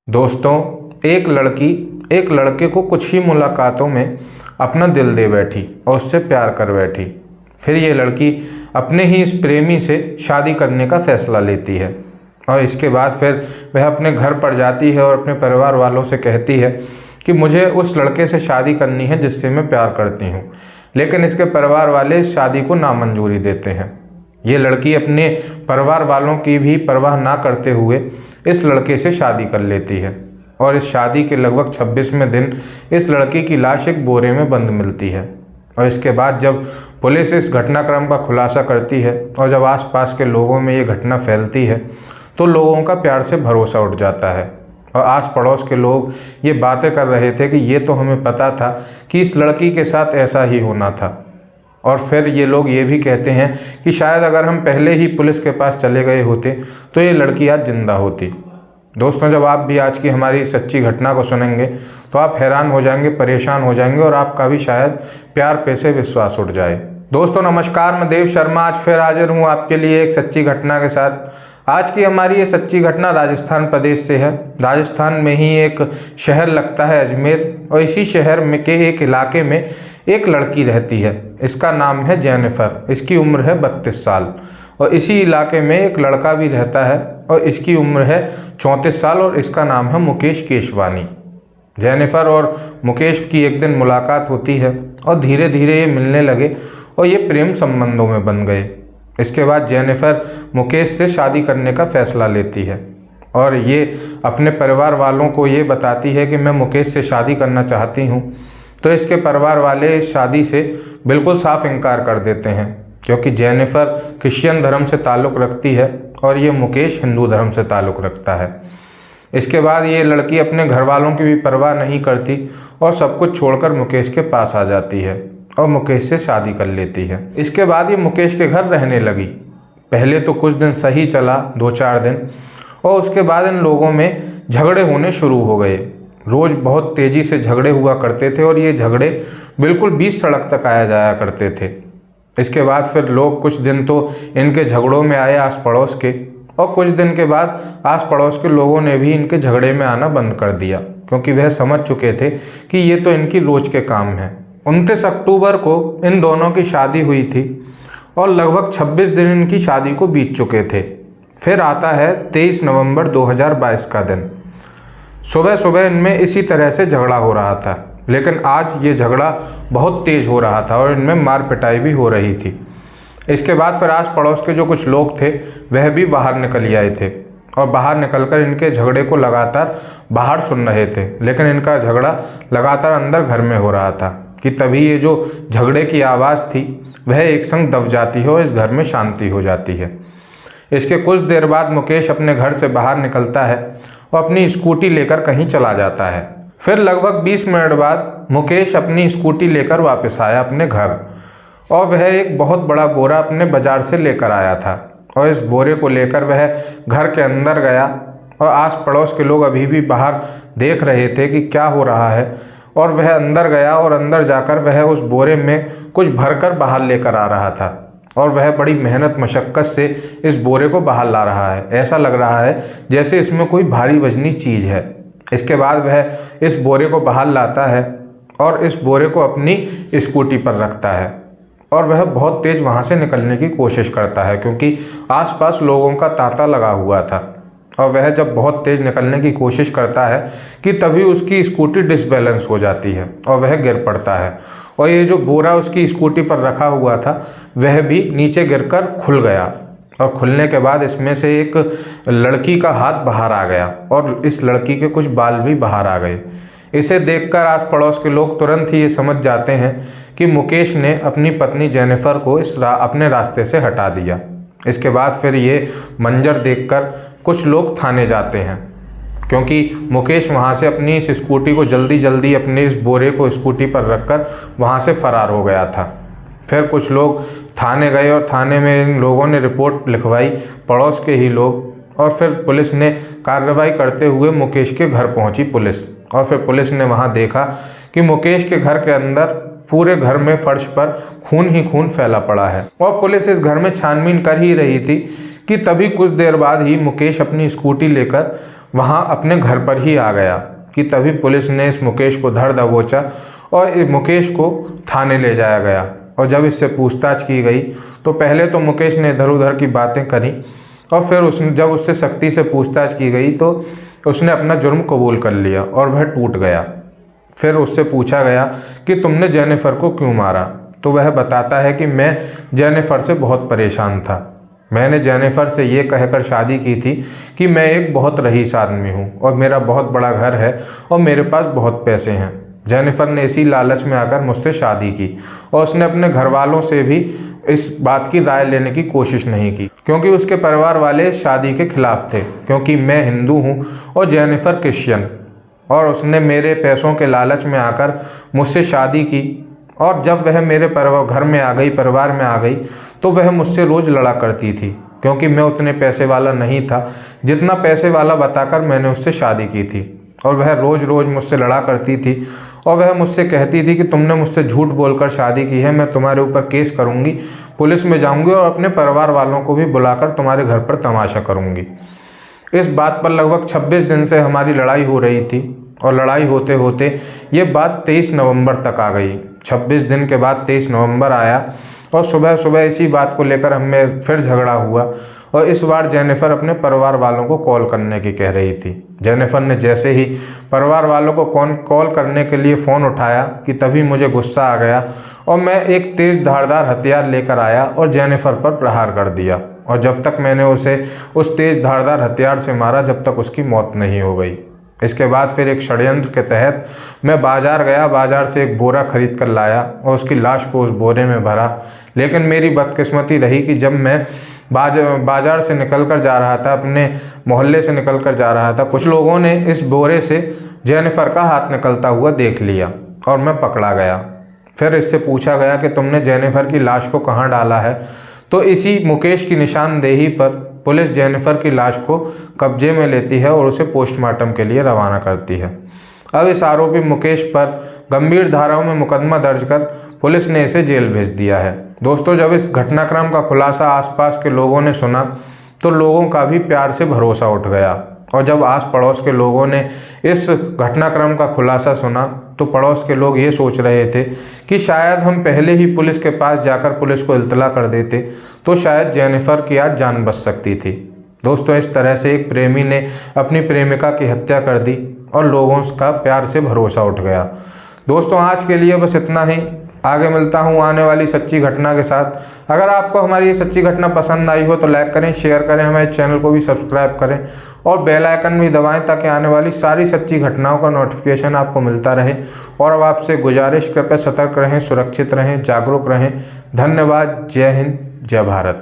दोस्तों, एक लड़की एक लड़के को कुछ ही मुलाकातों में अपना दिल दे बैठी और उससे प्यार कर बैठी। फिर ये लड़की अपने ही इस प्रेमी से शादी करने का फैसला लेती है और इसके बाद फिर वह अपने घर पर जाती है और अपने परिवार वालों से कहती है कि मुझे उस लड़के से शादी करनी है जिससे मैं प्यार करती हूँ। लेकिन इसके परिवार वाले इस शादी को नामंजूरी देते हैं। ये लड़की अपने परिवार वालों की भी परवाह ना करते हुए इस लड़के से शादी कर लेती है और इस शादी के लगभग 26वें दिन इस लड़की की लाश एक बोरे में बंद मिलती है। और इसके बाद जब पुलिस इस घटनाक्रम का खुलासा करती है और जब आसपास के लोगों में ये घटना फैलती है तो लोगों का प्यार से भरोसा उठ जाता है और आस पड़ोस के लोग ये बातें कर रहे थे कि ये तो हमें पता था कि इस लड़की के साथ ऐसा ही होना था। और फिर ये लोग ये भी कहते हैं कि शायद अगर हम पहले ही पुलिस के पास चले गए होते तो ये लड़की आज जिंदा होती। दोस्तों, जब आप भी आज की हमारी सच्ची घटना को सुनेंगे तो आप हैरान हो जाएंगे, परेशान हो जाएंगे और आपका भी शायद प्यार पे से विश्वास उठ जाए। दोस्तों नमस्कार, मैं देव शर्मा आज फिर हाजिर हूँ आपके लिए एक सच्ची घटना के साथ। आज की हमारी ये सच्ची घटना राजस्थान प्रदेश से है। राजस्थान में ही एक शहर लगता है अजमेर और इसी शहर में के एक इलाके में एक लड़की रहती है। इसका नाम है जेनिफर। इसकी उम्र है 32 साल और इसी इलाके में एक लड़का भी रहता है और इसकी उम्र है 34 साल और इसका नाम है मुकेश केशवानी। जेनिफर और मुकेश की एक दिन मुलाकात होती है और धीरे धीरे ये मिलने लगे और ये प्रेम संबंधों में बन गए। इसके बाद जेनिफर मुकेश से शादी करने का फैसला लेती है और ये अपने परिवार वालों को ये बताती है कि मैं मुकेश से शादी करना चाहती हूँ। तो इसके परिवार वाले इस शादी से बिल्कुल साफ इनकार कर देते हैं क्योंकि जेनिफर क्रिश्चियन धर्म से ताल्लुक़ रखती है और ये मुकेश हिंदू धर्म से ताल्लुक़ रखता है। इसके बाद ये लड़की अपने घर वालों की भी परवाह नहीं करती और सब कुछ छोड़कर मुकेश के पास आ जाती है और मुकेश से शादी कर लेती है। इसके बाद ये मुकेश के घर रहने लगी। पहले तो कुछ दिन सही चला, 2-4 दिन, और उसके बाद इन लोगों में झगड़े होने शुरू हो गए। रोज़ बहुत तेज़ी से झगड़े हुआ करते थे और ये झगड़े बिल्कुल बीच सड़क तक आया जाया करते थे। इसके बाद फिर लोग कुछ दिन तो इनके झगड़ों में आए आस पड़ोस के, और कुछ दिन के बाद आस पड़ोस के लोगों ने भी इनके झगड़े में आना बंद कर दिया क्योंकि वह समझ चुके थे कि ये तो इनकी रोज़ के काम हैं। 29 अक्टूबर को इन दोनों की शादी हुई थी और लगभग 26 दिन इनकी शादी को बीत चुके थे। फिर आता है 23 नवंबर 2022 का दिन। सुबह सुबह इनमें इसी तरह से झगड़ा हो रहा था, लेकिन आज ये झगड़ा बहुत तेज़ हो रहा था और इनमें मार पिटाई भी हो रही थी। इसके बाद फिर आस पड़ोस के जो कुछ लोग थे वह भी बाहर निकल आए थे और बाहर निकलकर इनके झगड़े को लगातार बाहर सुन रहे थे, लेकिन इनका झगड़ा लगातार अंदर घर में हो रहा था कि तभी ये जो झगड़े की आवाज़ थी वह एक संग दब जाती है और इस घर में शांति हो जाती है। इसके कुछ देर बाद मुकेश अपने घर से बाहर निकलता है और अपनी स्कूटी लेकर कहीं चला जाता है। फिर लगभग 20 मिनट बाद मुकेश अपनी स्कूटी लेकर वापस आया अपने घर और वह एक बहुत बड़ा बोरा अपने बाज़ार से लेकर आया था और इस बोरे को लेकर वह घर के अंदर गया और आस पड़ोस के लोग अभी भी बाहर देख रहे थे कि क्या हो रहा है, और वह अंदर गया और अंदर जाकर वह उस बोरे में कुछ भरकर बाहर लेकर आ रहा था और वह बड़ी मेहनत मशक्क़त से इस बोरे को बाहर ला रहा है। ऐसा लग रहा है जैसे इसमें कोई भारी वजनी चीज़ है। इसके बाद वह इस बोरे को बाहर लाता है और इस बोरे को अपनी स्कूटी पर रखता है और वह बहुत तेज़ वहाँ से निकलने की कोशिश करता है क्योंकि आसपास लोगों का तांता लगा हुआ था। और वह जब बहुत तेज़ निकलने की कोशिश करता है कि तभी उसकी स्कूटी डिसबैलेंस हो जाती है और वह गिर पड़ता है और ये जो बोरा उसकी स्कूटी पर रखा हुआ था वह भी नीचे गिरकर खुल गया और खुलने के बाद इसमें से एक लड़की का हाथ बाहर आ गया और इस लड़की के कुछ बाल भी बाहर आ गए। इसे देखकर आस पड़ोस के लोग तुरंत ही ये समझ जाते हैं कि मुकेश ने अपनी पत्नी जेनिफर को अपने रास्ते से हटा दिया। इसके बाद फिर ये मंजर देखकर कुछ लोग थाने जाते हैं क्योंकि मुकेश वहाँ से अपनी इस स्कूटी को जल्दी जल्दी अपने इस बोरे को स्कूटी पर रखकर वहाँ से फरार हो गया था। फिर कुछ लोग थाने गए और थाने में इन लोगों ने रिपोर्ट लिखवाई, पड़ोस के ही लोग, और फिर पुलिस ने कार्रवाई करते हुए मुकेश के घर पहुँची पुलिस। और फिर पुलिस ने वहाँ देखा कि मुकेश के घर के अंदर पूरे घर में फर्श पर खून ही खून फैला पड़ा है और पुलिस इस घर में छानबीन कर ही रही थी कि तभी कुछ देर बाद ही मुकेश अपनी स्कूटी लेकर वहाँ अपने घर पर ही आ गया कि तभी पुलिस ने इस मुकेश को धर दबोचा और इस मुकेश को थाने ले जाया गया। और जब इससे पूछताछ की गई तो पहले तो मुकेश ने इधर उधर की बातें करी और फिर जब उससे सख्ती से पूछताछ की गई तो उसने अपना जुर्म कबूल कर लिया और वह टूट गया। फिर उससे पूछा गया कि तुमने जेनिफर को क्यों मारा, तो वह बताता है कि मैं जेनिफर से बहुत परेशान था। मैंने जेनिफर से ये कहकर शादी की थी कि मैं एक बहुत रईस आदमी हूँ और मेरा बहुत बड़ा घर है और मेरे पास बहुत पैसे हैं। जेनिफर ने इसी लालच में आकर मुझसे शादी की और उसने अपने घर वालों से भी इस बात की राय लेने की कोशिश नहीं की, क्योंकि उसके परिवार वाले शादी के खिलाफ थे, क्योंकि मैं हिंदू हूँ और जेनिफर क्रिश्चियन। और उसने मेरे पैसों के लालच में आकर मुझसे शादी की और जब वह मेरे घर में आ गई, परिवार में आ गई, तो वह मुझसे रोज़ लड़ा करती थी, क्योंकि मैं उतने पैसे वाला नहीं था जितना पैसे वाला बताकर मैंने उससे शादी की थी। और वह रोज़ रोज़ मुझसे लड़ा करती थी और वह मुझसे कहती थी कि तुमने मुझसे झूठ बोलकर शादी की है, मैं तुम्हारे ऊपर केस करूँगी, पुलिस में जाऊँगी और अपने परिवार वालों को भी बुलाकर तुम्हारे घर पर तमाशा करूँगी। इस बात पर लगभग 26 दिन से हमारी लड़ाई हो रही थी और लड़ाई होते होते ये बात 23 नवंबर तक आ गई। 26 दिन के बाद 23 नवंबर आया और सुबह सुबह इसी बात को लेकर हमें फिर झगड़ा हुआ और इस बार जेनिफर अपने परिवार वालों को कॉल करने की कह रही थी। जेनिफर ने जैसे ही परिवार वालों को कॉल करने के लिए फ़ोन उठाया कि तभी मुझे गुस्सा आ गया और मैं एक तेज़ धारदार हथियार लेकर आया और जेनिफर पर प्रहार कर दिया। और जब तक मैंने उसे उस तेज़ धारदार हथियार से मारा जब तक उसकी मौत नहीं हो गई। इसके बाद फिर एक षड्यंत्र के तहत मैं बाज़ार गया, बाज़ार से एक बोरा खरीद कर लाया और उसकी लाश को उस बोरे में भरा। लेकिन मेरी बदकिस्मती रही कि जब मैं बाज़ार से निकल कर जा रहा था, अपने मोहल्ले से निकल कर जा रहा था, कुछ लोगों ने इस बोरे से जेनिफर का हाथ निकलता हुआ देख लिया और मैं पकड़ा गया। फिर इससे पूछा गया कि तुमने जेनिफर की लाश को कहाँ डाला है, तो इसी मुकेश की निशानदेही पर पुलिस जेनिफर की लाश को कब्जे में लेती है और उसे पोस्टमार्टम के लिए रवाना करती है। अब इस आरोपी मुकेश पर गंभीर धाराओं में मुकदमा दर्ज कर पुलिस ने इसे जेल भेज दिया है। दोस्तों, जब इस घटनाक्रम का खुलासा आसपास के लोगों ने सुना तो लोगों का भी प्यार से भरोसा उठ गया और जब आस पड़ोस के लोगों ने इस घटनाक्रम का खुलासा सुना तो पड़ोस के लोग ये सोच रहे थे कि शायद हम पहले ही पुलिस के पास जाकर पुलिस को इत्तला कर देते तो शायद जेनिफर की आज जान बच सकती थी। दोस्तों, इस तरह से एक प्रेमी ने अपनी प्रेमिका की हत्या कर दी और लोगों का प्यार से भरोसा उठ गया। दोस्तों, आज के लिए बस इतना ही। आगे मिलता हूँ आने वाली सच्ची घटना के साथ। अगर आपको हमारी ये सच्ची घटना पसंद आई हो तो लाइक करें, शेयर करें, हमारे चैनल को भी सब्सक्राइब करें और बेल आइकन भी दबाएं ताकि आने वाली सारी सच्ची घटनाओं का नोटिफिकेशन आपको मिलता रहे। और अब आपसे गुजारिश, कृपया सतर्क रहें, सुरक्षित रहें, जागरूक रहें। धन्यवाद। जय हिंद, जय भारत।